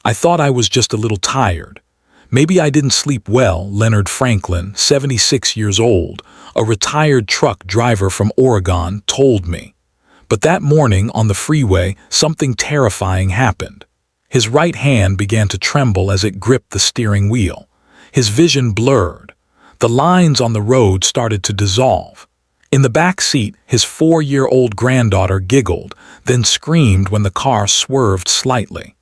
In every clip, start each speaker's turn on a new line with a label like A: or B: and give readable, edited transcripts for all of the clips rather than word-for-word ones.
A: I thought I was just a little tired. Maybe I didn't sleep well. Leonard Franklin, 76 years old, a retired truck driver from Oregon, told me. But that morning on the freeway, something terrifying happened. His right hand began to tremble as it gripped the steering wheel. His vision blurred. The lines on the road started to dissolve. In the back seat, his 4-year-old granddaughter giggled, then screamed when the car swerved slightly.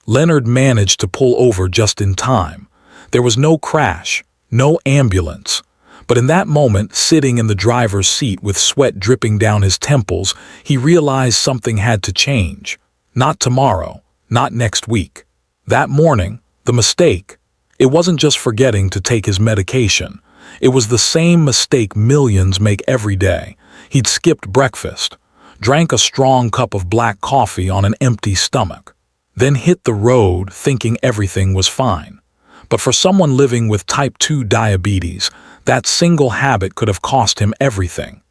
A: Leonard managed to pull over just in time. There was no crash, no ambulance. But in that moment, sitting in the driver's seat with sweat dripping down his temples, he realized something had to change. Not tomorrow, not next week. That morning, the mistake, it wasn't just forgetting to take his medication. It was the same mistake millions make every day. He'd skipped breakfast, drank a strong cup of black coffee on an empty stomach, then hit the road thinking everything was fine. But for someone living with type 2 diabetes, that single habit could have cost him everything.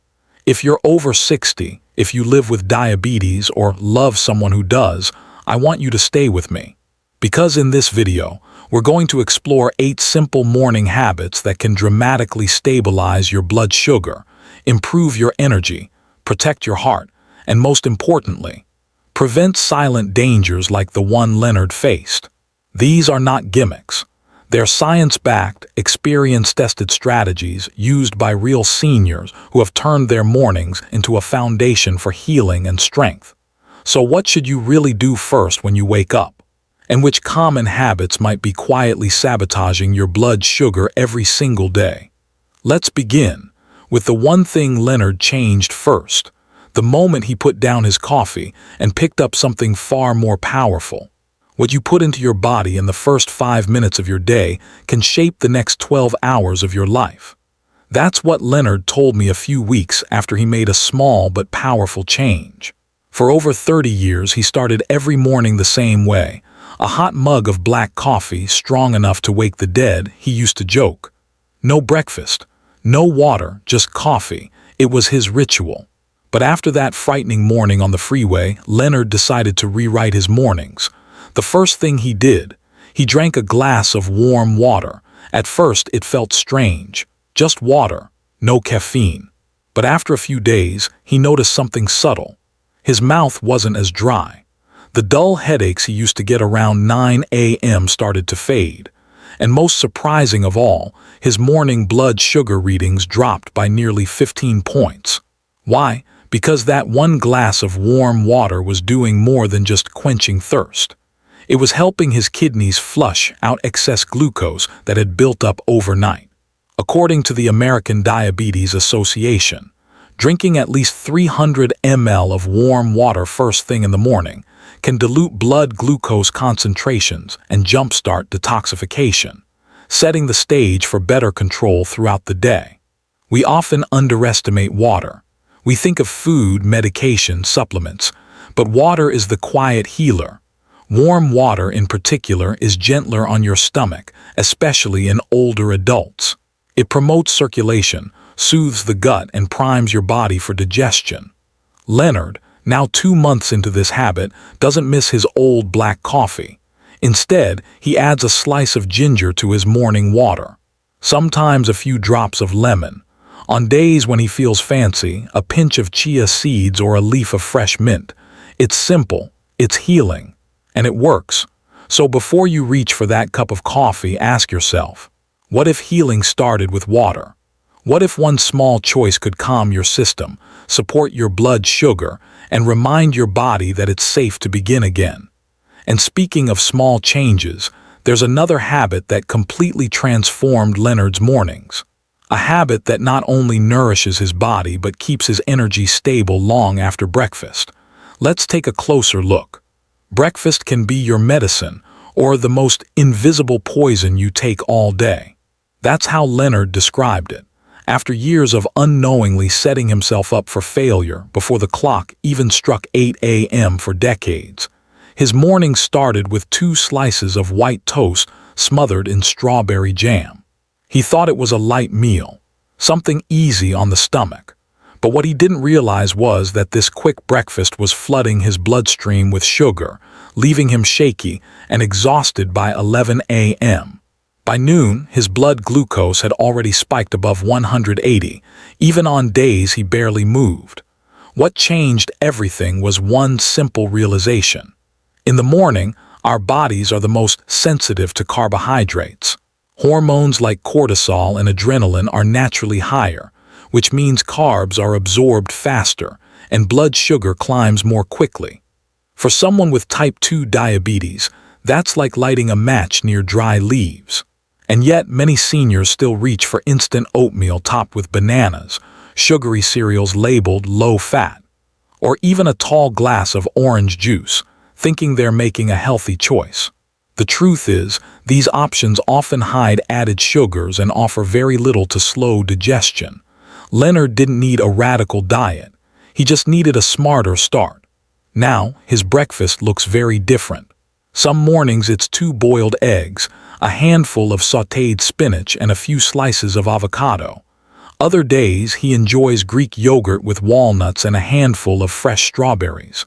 A: If you're over 60, if you live with diabetes or love someone who does, I want you to stay with me. Because in this video, we're going to explore 8 simple morning habits that can dramatically stabilize your blood sugar, improve your energy, protect your heart, and most importantly, prevent silent dangers like the one Leonard faced. These are not gimmicks. They're science-backed, experience-tested strategies used by real seniors who have turned their mornings into a foundation for healing and strength. So what should you really do first when you wake up? And which common habits might be quietly sabotaging your blood sugar every single day? Let's begin with the one thing Leonard changed first, the moment he put down his coffee and picked up something far more powerful. What you put into your body in the first 5 minutes of your day can shape the next 12 hours of your life. That's what Leonard told me a few weeks after he made a small but powerful change. For over 30 years, he started every morning the same way. A hot mug of black coffee strong enough to wake the dead, he used to joke. No breakfast, no water, just coffee. It was his ritual. But after that frightening morning on the freeway, Leonard decided to rewrite his mornings. The first thing he did, he drank a glass of warm water. At first, it felt strange. Just water, no caffeine. But after a few days, he noticed something subtle. His mouth wasn't as dry. The dull headaches he used to get around 9 a.m. started to fade. And most surprising of all, his morning blood sugar readings dropped by nearly 15 points. Why? Because that one glass of warm water was doing more than just quenching thirst. It was helping his kidneys flush out excess glucose that had built up overnight. According to the American Diabetes Association, drinking at least 300 ml of warm water first thing in the morning can dilute blood glucose concentrations and jumpstart detoxification, setting the stage for better control throughout the day. We often underestimate water. We think of food, medication, supplements, but water is the quiet healer. Warm water in particular is gentler on your stomach, especially in older adults. It promotes circulation, soothes the gut, and primes your body for digestion. Leonard, now 2 months into this habit, doesn't miss his old black coffee. Instead, he adds a slice of ginger to his morning water. Sometimes a few drops of lemon. On days when he feels fancy, a pinch of chia seeds or a leaf of fresh mint. It's simple, it's healing, and it works. So before you reach for that cup of coffee, ask yourself, what if healing started with water? What if one small choice could calm your system, support your blood sugar, and remind your body that it's safe to begin again? And speaking of small changes, there's another habit that completely transformed Leonard's mornings. A habit that not only nourishes his body but keeps his energy stable long after breakfast. Let's take a closer look. Breakfast can be your medicine, or the most invisible poison you take all day. That's how Leonard described it. After years of unknowingly setting himself up for failure before the clock even struck 8 a.m. for decades, his morning started with 2 slices of white toast smothered in strawberry jam. He thought it was a light meal, something easy on the stomach. But what he didn't realize was that this quick breakfast was flooding his bloodstream with sugar, leaving him shaky and exhausted by 11 a.m. By noon, his blood glucose had already spiked above 180, even on days he barely moved. What changed everything was one simple realization. In the morning, our bodies are the most sensitive to carbohydrates. Hormones like cortisol and adrenaline are naturally higher, which means carbs are absorbed faster and blood sugar climbs more quickly. For someone with type 2 diabetes, that's like lighting a match near dry leaves. And yet, many seniors still reach for instant oatmeal topped with bananas, sugary cereals labeled low-fat, or even a tall glass of orange juice, thinking they're making a healthy choice. The truth is, these options often hide added sugars and offer very little to slow digestion. Leonard didn't need a radical diet. He just needed a smarter start. Now, his breakfast looks very different. Some mornings it's 2 boiled eggs, a handful of sautéed spinach, and a few slices of avocado. Other days, he enjoys Greek yogurt with walnuts and a handful of fresh strawberries.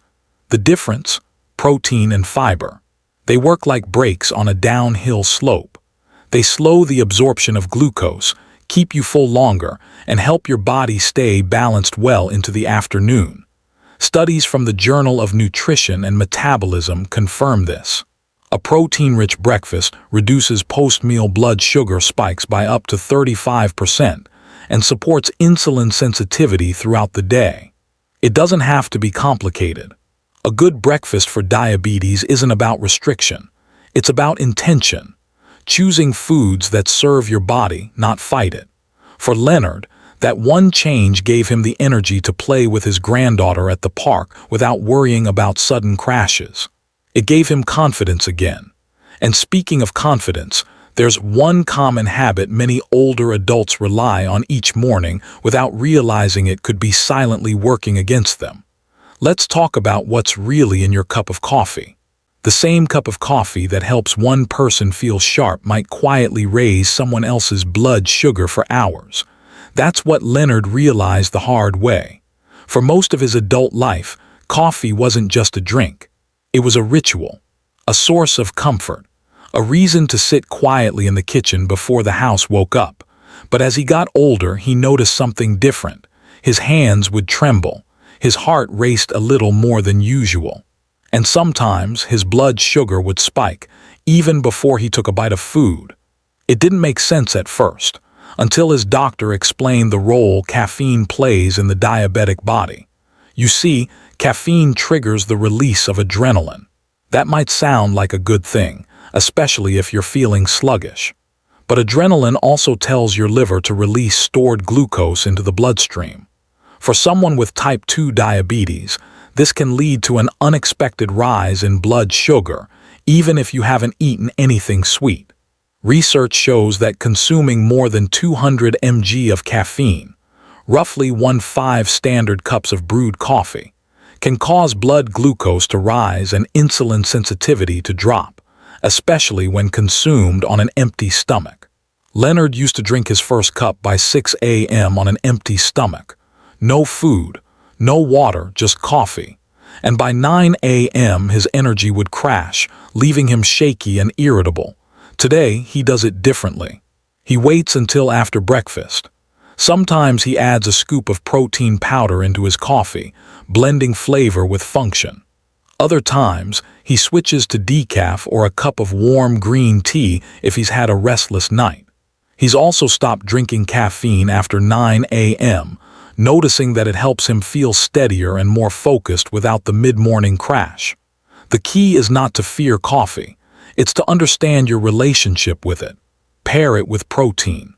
A: The difference? Protein and fiber. They work like brakes on a downhill slope. They slow the absorption of glucose, keep you full longer, and help your body stay balanced well into the afternoon. Studies from the Journal of Nutrition and Metabolism confirm this. A protein-rich breakfast reduces post-meal blood sugar spikes by up to 35% and supports insulin sensitivity throughout the day. It doesn't have to be complicated. A good breakfast for diabetes isn't about restriction. It's about intention. Choosing foods that serve your body, not fight it. For Leonard, that one change gave him the energy to play with his granddaughter at the park without worrying about sudden crashes. It gave him confidence again. And speaking of confidence, there's one common habit many older adults rely on each morning without realizing it could be silently working against them. Let's talk about what's really in your cup of coffee. The same cup of coffee that helps one person feel sharp might quietly raise someone else's blood sugar for hours. That's what Leonard realized the hard way. For most of his adult life, coffee wasn't just a drink. It was a ritual, a source of comfort, a reason to sit quietly in the kitchen before the house woke up. But as he got older, he noticed something different. His hands would tremble. His heart raced a little more than usual. And sometimes his blood sugar would spike, even before he took a bite of food. It didn't make sense at first, until his doctor explained the role caffeine plays in the diabetic body. You see, caffeine triggers the release of adrenaline. That might sound like a good thing, especially if you're feeling sluggish. But adrenaline also tells your liver to release stored glucose into the bloodstream. For someone with type 2 diabetes, this can lead to an unexpected rise in blood sugar, even if you haven't eaten anything sweet. Research shows that consuming more than 200 mg of caffeine, roughly 1/5 standard cups of brewed coffee, can cause blood glucose to rise and insulin sensitivity to drop, especially when consumed on an empty stomach. Leonard used to drink his first cup by 6 a.m. on an empty stomach. No food, no water, just coffee. And by 9 a.m. his energy would crash, leaving him shaky and irritable. Today, he does it differently. He waits until after breakfast. Sometimes he adds a scoop of protein powder into his coffee, blending flavor with function. Other times, he switches to decaf or a cup of warm green tea if he's had a restless night. He's also stopped drinking caffeine after 9 a.m., noticing that it helps him feel steadier and more focused without the mid-morning crash. The key is not to fear coffee. It's to understand your relationship with it. Pair it with protein.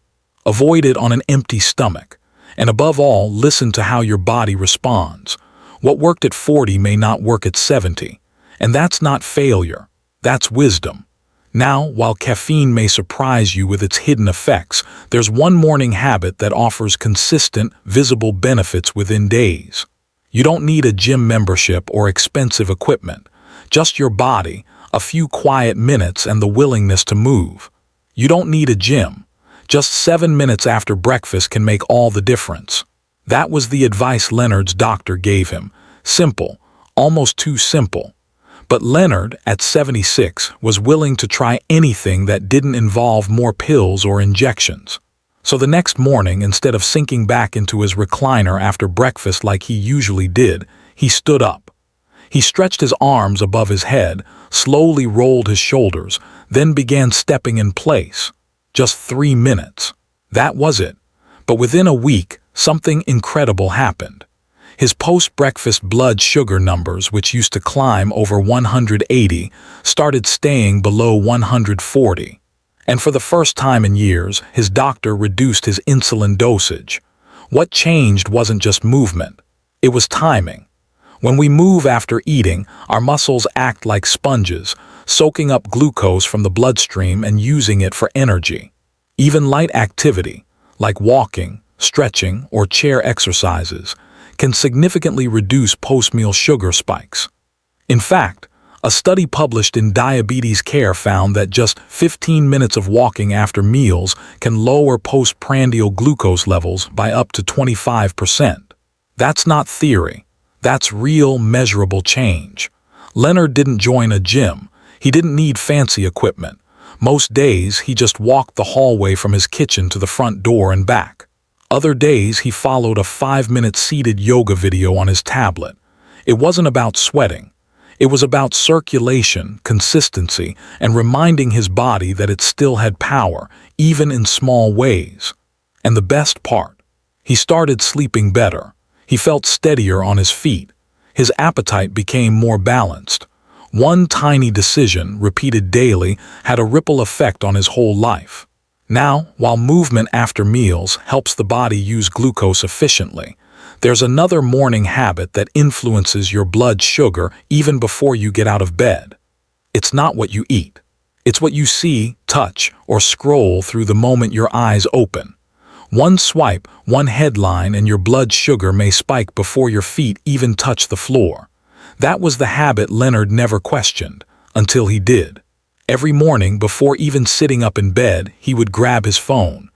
A: Avoid it on an empty stomach. And above all, listen to how your body responds. What worked at 40 may not work at 70. And that's not failure. That's wisdom. Now, while caffeine may surprise you with its hidden effects, there's one morning habit that offers consistent, visible benefits within days. You don't need a gym membership or expensive equipment. Just your body, a few quiet minutes, and the willingness to move. You don't need a gym. Just 7 minutes after breakfast can make all the difference. That was the advice Leonard's doctor gave him. Simple, almost too simple. But Leonard, at 76, was willing to try anything that didn't involve more pills or injections. So the next morning, instead of sinking back into his recliner after breakfast like he usually did, he stood up. He stretched his arms above his head, slowly rolled his shoulders, then began stepping in place. Just 3 minutes. That was it. But within a week, something incredible happened. His post-breakfast blood sugar numbers, which used to climb over 180, started staying below 140. And for the first time in years, his doctor reduced his insulin dosage. What changed wasn't just movement. It was timing. When we move after eating, our muscles act like sponges, soaking up glucose from the bloodstream and using it for energy. Even light activity, like walking, stretching, or chair exercises, can significantly reduce post-meal sugar spikes. In fact, a study published in Diabetes Care found that just 15 minutes of walking after meals can lower postprandial glucose levels by up to 25%. That's not theory. That's real, measurable change. Leonard didn't join a gym. He didn't need fancy equipment. Most days, he just walked the hallway from his kitchen to the front door and back. Other days, he followed a 5-minute seated yoga video on his tablet. It wasn't about sweating. It was about circulation, consistency, and reminding his body that it still had power, even in small ways. And the best part, he started sleeping better. He felt steadier on his feet. His appetite became more balanced. One tiny decision, repeated daily, had a ripple effect on his whole life. Now, while movement after meals helps the body use glucose efficiently, there's another morning habit that influences your blood sugar even before you get out of bed. It's not what you eat. It's what you see, touch, or scroll through the moment your eyes open. One swipe, one headline, and your blood sugar may spike before your feet even touch the floor. That was the habit Leonard never questioned, until he did. Every morning, before even sitting up in bed, he would grab his phone.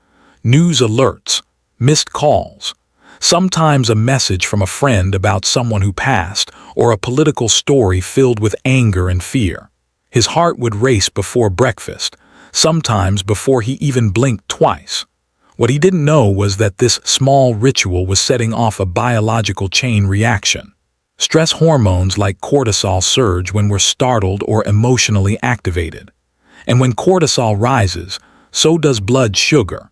A: News alerts, missed calls, sometimes a message from a friend about someone who passed, or a political story filled with anger and fear. His heart would race before breakfast, sometimes before he even blinked twice. What he didn't know was that this small ritual was setting off a biological chain reaction. Stress hormones like cortisol surge when we're startled or emotionally activated. And when cortisol rises, so does blood sugar.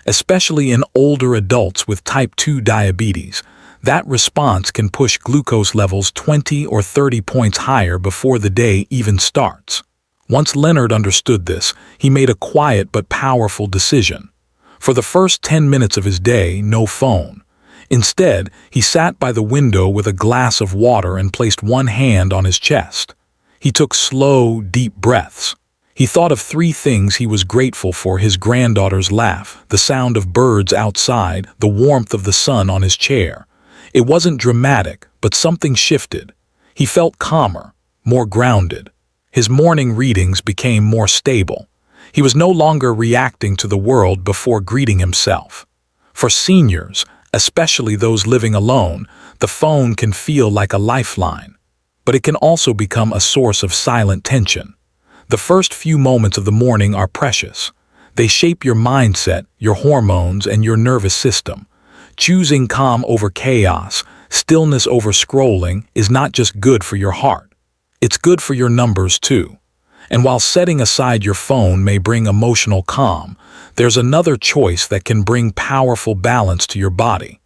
A: Especially in older adults with type 2 diabetes, that response can push glucose levels 20 or 30 points higher before the day even starts. Once Leonard understood this, he made a quiet but powerful decision. For the first 10 minutes of his day, no phone. Instead, he sat by the window with a glass of water and placed one hand on his chest. He took slow, deep breaths. He thought of 3 things he was grateful for: his granddaughter's laugh, the sound of birds outside, the warmth of the sun on his chair. It wasn't dramatic, but something shifted. He felt calmer, more grounded. His morning readings became more stable. He was no longer reacting to the world before greeting himself. For seniors, especially those living alone, the phone can feel like a lifeline. But it can also become a source of silent tension. The first few moments of the morning are precious. They shape your mindset, your hormones, and your nervous system. Choosing calm over chaos, stillness over scrolling, is not just good for your heart. It's good for your numbers too. And while setting aside your phone may bring emotional calm, there's another choice that can bring powerful balance to your body.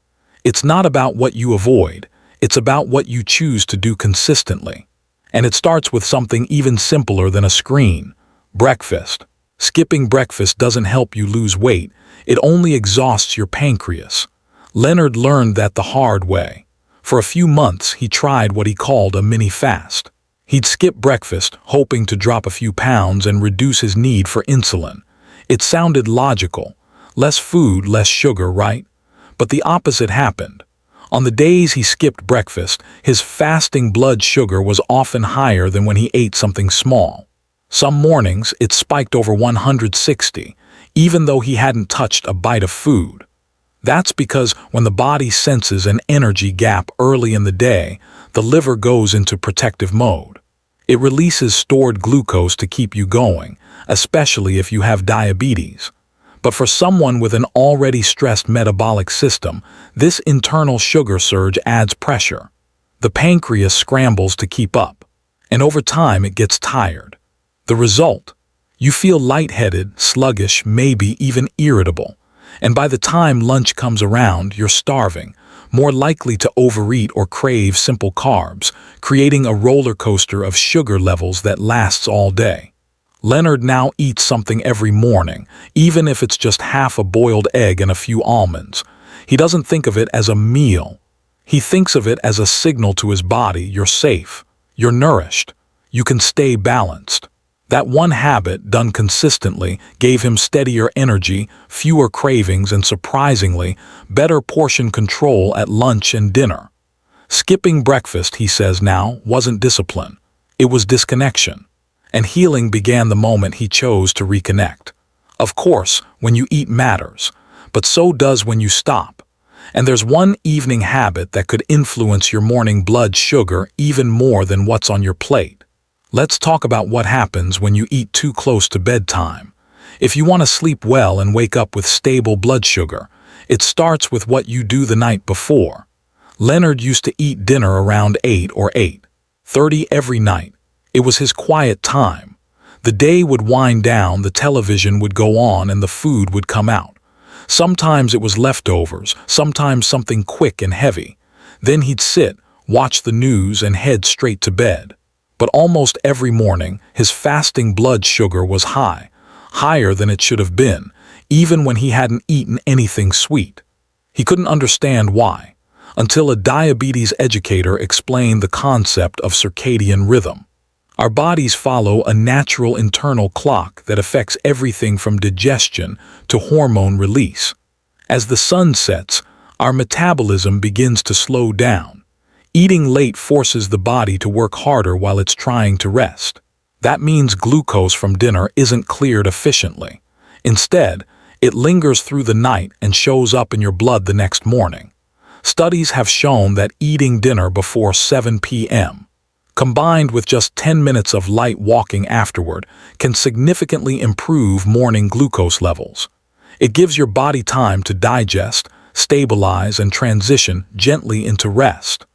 A: It's not about what you avoid, it's about what you choose to do consistently. And it starts with something even simpler than a screen: breakfast. Skipping breakfast doesn't help you lose weight, it only exhausts your pancreas. Leonard learned that the hard way. For a few months, he tried what he called a mini fast. He'd skip breakfast, hoping to drop a few pounds and reduce his need for insulin. It sounded logical. Less food, less sugar, right? But the opposite happened. On the days he skipped breakfast, his fasting blood sugar was often higher than when he ate something small. Some mornings, it spiked over 160, even though he hadn't touched a bite of food. That's because when the body senses an energy gap early in the day, the liver goes into protective mode. It releases stored glucose to keep you going, especially if you have diabetes. But for someone with an already stressed metabolic system, this internal sugar surge adds pressure. The pancreas scrambles to keep up, and over time it gets tired. The result? You feel lightheaded, sluggish, maybe even irritable. And by the time lunch comes around, you're starving, more likely to overeat or crave simple carbs, creating a roller coaster of sugar levels that lasts all day. Leonard now eats something every morning, even if it's just half a boiled egg and a few almonds. He doesn't think of it as a meal. He thinks of it as a signal to his body: you're safe, you're nourished, you can stay balanced. That one habit, done consistently, gave him steadier energy, fewer cravings, and surprisingly, better portion control at lunch and dinner. Skipping breakfast, he says now, wasn't discipline. It was disconnection. And healing began the moment he chose to reconnect. Of course, when you eat matters, but so does when you stop. And there's one evening habit that could influence your morning blood sugar even more than what's on your plate. Let's talk about what happens when you eat too close to bedtime. If you want to sleep well and wake up with stable blood sugar, it starts with what you do the night before. Leonard used to eat dinner around 8 or 8:30 every night. It was his quiet time. The day would wind down, the television would go on, and the food would come out. Sometimes it was leftovers, sometimes something quick and heavy. Then he'd sit, watch the news, and head straight to bed. But almost every morning, his fasting blood sugar was high, higher than it should have been, even when he hadn't eaten anything sweet. He couldn't understand why, until a diabetes educator explained the concept of circadian rhythm. Our bodies follow a natural internal clock that affects everything from digestion to hormone release. As the sun sets, our metabolism begins to slow down. Eating late forces the body to work harder while it's trying to rest. That means glucose from dinner isn't cleared efficiently. Instead, it lingers through the night and shows up in your blood the next morning. Studies have shown that eating dinner before 7 p.m., combined with just 10 minutes of light walking afterward, can significantly improve morning glucose levels. It gives your body time to digest, stabilize, and transition gently into rest.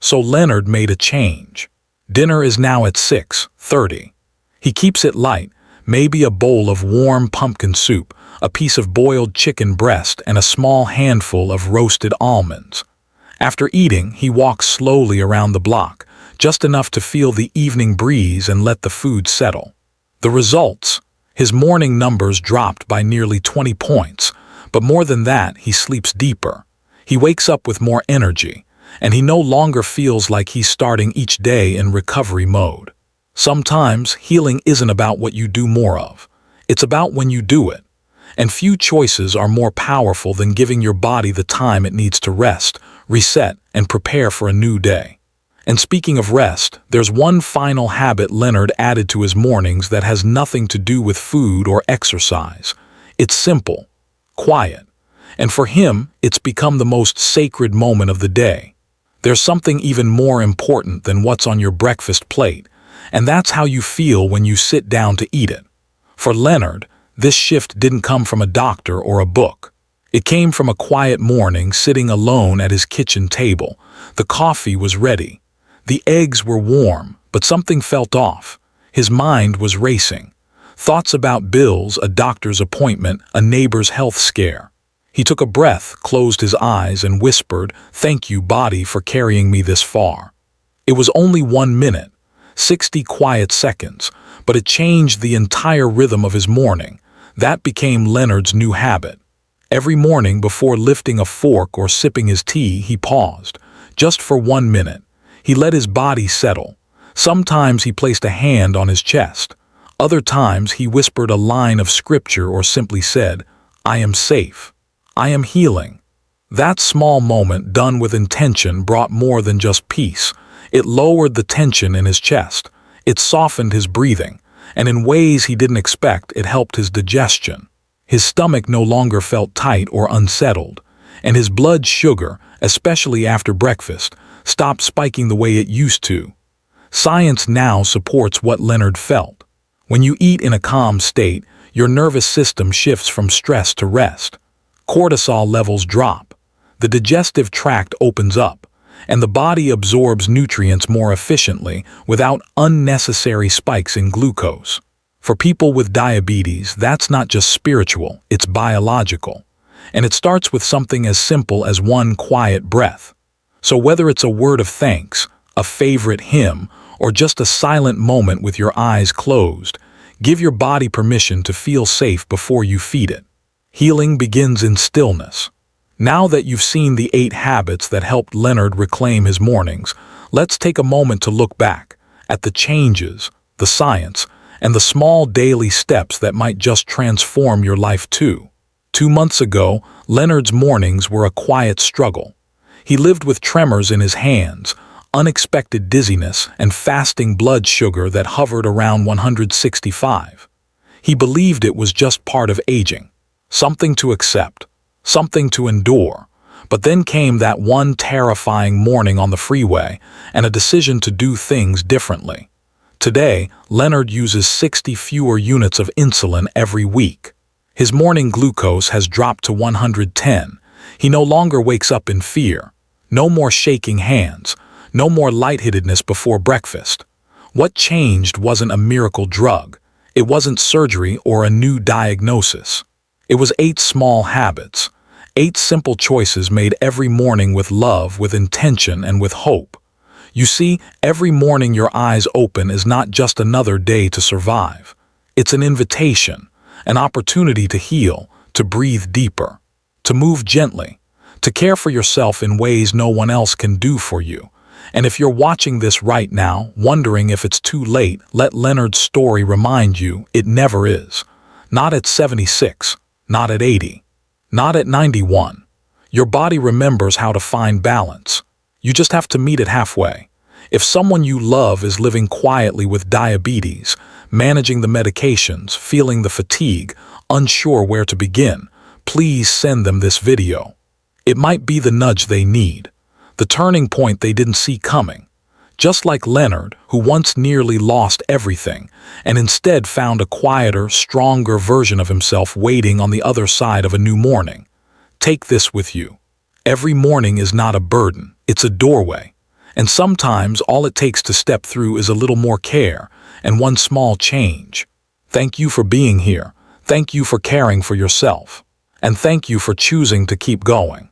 A: So Leonard made a change. Dinner is now at 6:30. He keeps it light, maybe a bowl of warm pumpkin soup, a piece of boiled chicken breast, and a small handful of roasted almonds. After eating, he walks slowly around the block, just enough to feel the evening breeze and let the food settle. The results? His morning numbers dropped by nearly 20 points, but more than that, he sleeps deeper. He wakes up with more energy, and he no longer feels like he's starting each day in recovery mode. Sometimes healing isn't about what you do more of. It's about when you do it. And few choices are more powerful than giving your body the time it needs to rest, reset, and prepare for a new day. And speaking of rest, there's one final habit Leonard added to his mornings that has nothing to do with food or exercise. It's simple, quiet, and for him, it's become the most sacred moment of the day. There's something even more important than what's on your breakfast plate, and that's how you feel when you sit down to eat it. For Leonard, this shift didn't come from a doctor or a book. It came from a quiet morning sitting alone at his kitchen table. The coffee was ready. The eggs were warm, but something felt off. His mind was racing. Thoughts about bills, a doctor's appointment, a neighbor's health scare. He took a breath, closed his eyes, and whispered, "Thank you, body, for carrying me this far." It was only 1 minute, 60 quiet seconds, but it changed the entire rhythm of his morning. That became Leonard's new habit. Every morning before lifting a fork or sipping his tea, he paused, just for 1 minute. He let his body settle. Sometimes he placed a hand on his chest. Other times he whispered a line of scripture or simply said, "I am safe. I am healing." That small moment, done with intention, brought more than just peace. It lowered the tension in his chest. It softened his breathing, and in ways he didn't expect, it helped his digestion. His stomach no longer felt tight or unsettled, and his blood sugar, especially after breakfast, stopped spiking the way it used to. Science now supports what Leonard felt. When you eat in a calm state, your nervous system shifts from stress to rest. Cortisol levels drop. The digestive tract opens up, and the body absorbs nutrients more efficiently without unnecessary spikes in glucose. For people with diabetes, that's not just spiritual, it's biological. And it starts with something as simple as one quiet breath. So whether it's a word of thanks, a favorite hymn, or just a silent moment with your eyes closed, give your body permission to feel safe before you feed it. Healing begins in stillness. Now that you've seen the 8 habits that helped Leonard reclaim his mornings, let's take a moment to look back at the changes, the science, and the small daily steps that might just transform your life too. 2 months ago, Leonard's mornings were a quiet struggle. He lived with tremors in his hands, unexpected dizziness, and fasting blood sugar that hovered around 165. He believed it was just part of aging, something to accept, something to endure. But then came that one terrifying morning on the freeway and a decision to do things differently. Today, Leonard uses 60 fewer units of insulin every week. His morning glucose has dropped to 110. He no longer wakes up in fear. No more shaking hands. No more lightheadedness before breakfast. What changed wasn't a miracle drug. It wasn't surgery or a new diagnosis. It was 8 small habits. 8 simple choices made every morning with love, with intention, and with hope. You see, every morning your eyes open is not just another day to survive. It's an invitation, an opportunity to heal, to breathe deeper, to move gently, to care for yourself in ways no one else can do for you. And if you're watching this right now, wondering if it's too late, let Leonard's story remind you it never is. Not at 76, not at 80, not at 91. Your body remembers how to find balance. You just have to meet it halfway. If someone you love is living quietly with diabetes, managing the medications, feeling the fatigue, unsure where to begin, please send them this video. It might be the nudge they need, the turning point they didn't see coming. Just like Leonard, who once nearly lost everything, and instead found a quieter, stronger version of himself waiting on the other side of a new morning. Take this with you. Every morning is not a burden, it's a doorway. And sometimes all it takes to step through is a little more care and one small change. Thank you for being here. Thank you for caring for yourself. And thank you for choosing to keep going.